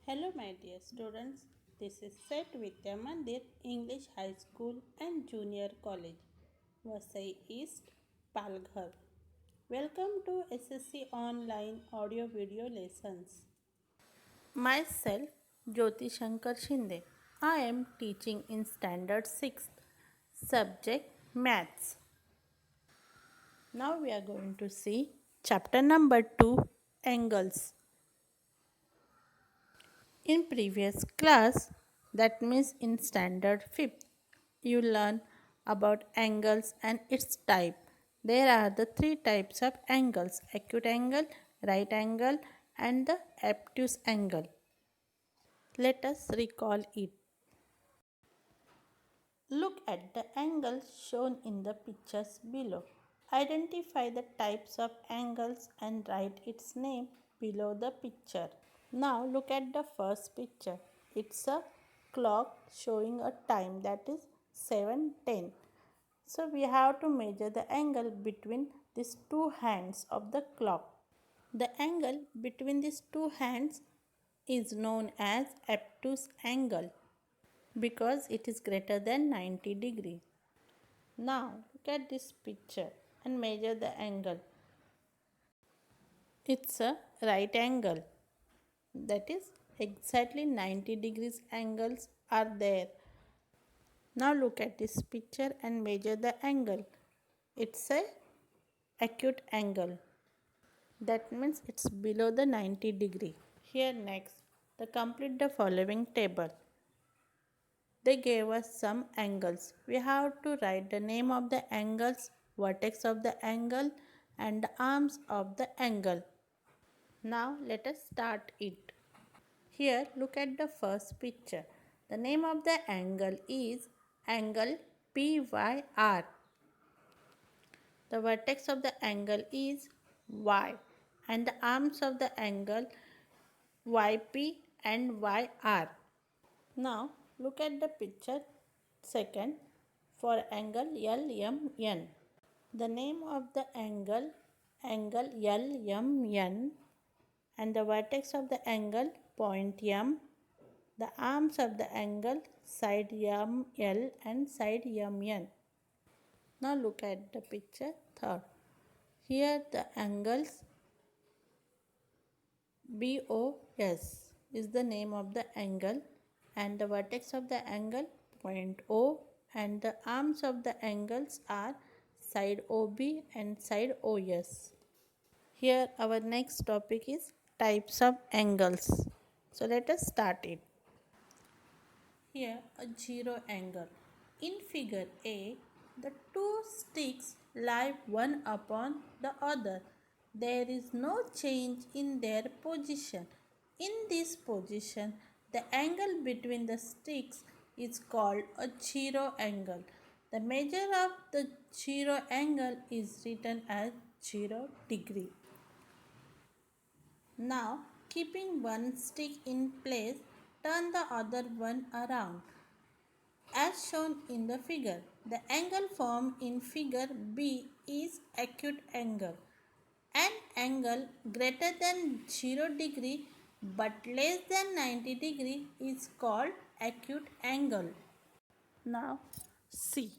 Hello, my dear students. This is Set Vidya Mandir English High School and Junior College, Vasai East, Palghar. Welcome to SSC Online Audio Video Lessons. Myself, Jyoti Shinde. I am teaching in Standard 6th, subject Maths. Now we are going to see chapter number 2, Angles. In previous class, that means in standard 5th, you learn about angles and its type. There are the three types of angles: acute angle, right angle, and the obtuse angle. Let us recall it. Look at the angles shown in the pictures below. Identify the types of angles and write its name below the picture. Now look at the first picture. It's a clock showing a time, that is 7:10. So we have to measure the angle between these two hands of the clock. The angle between these two hands is known as obtuse angle because it is greater than 90 degree. Now look at this picture and measure the angle. It's a right angle. That is exactly 90 degrees angles are there. Now look at this picture and measure the angle. It's a acute angle. That means it's below the 90 degree. Here next, the complete the following table. They gave us some angles. We have to write the name of the angles, vertex of the angle and the arms of the angle. Now let us start it. Here look at the first picture. The name of the angle is angle PYR. The vertex of the angle is Y and the arms of the angle YP and YR. Now look at the picture second for angle LMN. The name of the angle LMN and the vertex of the angle point M, the arms of the angle side ML and side MN. Now look at the picture third. Here the angles BOS is the name of the angle and the vertex of the angle point O and the arms of the angles are side OB and side OS. Here our next topic is types of angles. So let us start it. Here a zero angle. In figure A, the two sticks lie one upon the other. There is no change in their position. In this position, the angle between the sticks is called a zero angle. The measure of the zero angle is written as 0 degree. Now, keeping one stick in place, turn the other one around. As shown in the figure, the angle formed in figure B is acute angle. An angle greater than 0 degree but less than 90 degree is called acute angle. Now see,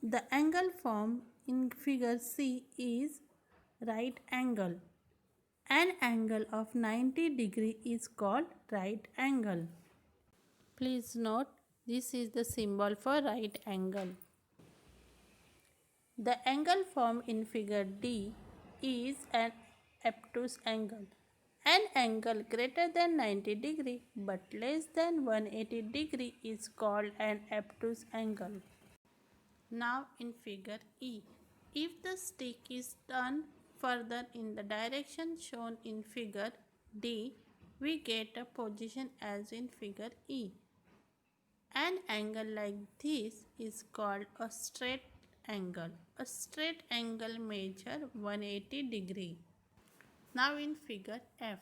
the angle formed in figure C is right angle. An angle of 90 degree is called right angle. Please note, this is the symbol for right angle. The angle formed in figure D is an obtuse angle. An angle greater than 90 degree but less than 180 degree is called an obtuse angle. Now in figure E, if the stick is turned further in the direction shown in figure D, we get a position as in figure E. An angle like this is called a straight angle. A straight angle measures 180 degree. Now in figure F,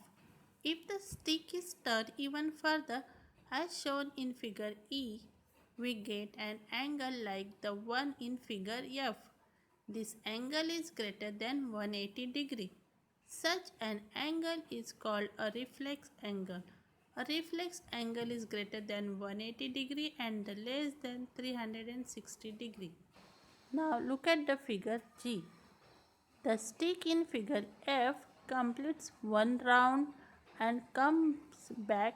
if the stick is turned even further as shown in figure E, we get an angle like the one in figure F. This angle is greater than 180 degree. Such an angle is called a reflex angle. A reflex angle is greater than 180 degree and less than 360 degree. Now look at the figure G. The stick in figure F completes one round and comes back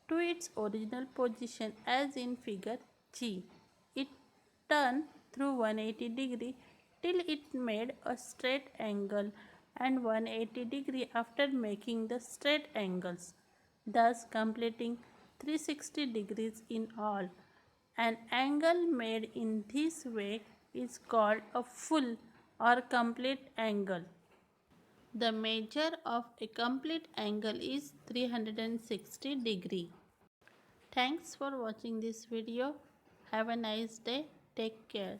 to its original position as in figure G. It turned through 180 degree till it made a straight angle and 180 degree after making the straight angles, thus completing 360 degrees in all. An angle made in this way is called a full or complete angle. The measure of a complete angle is 360 degree. Thanks for watching this video. Have a nice day. Take care.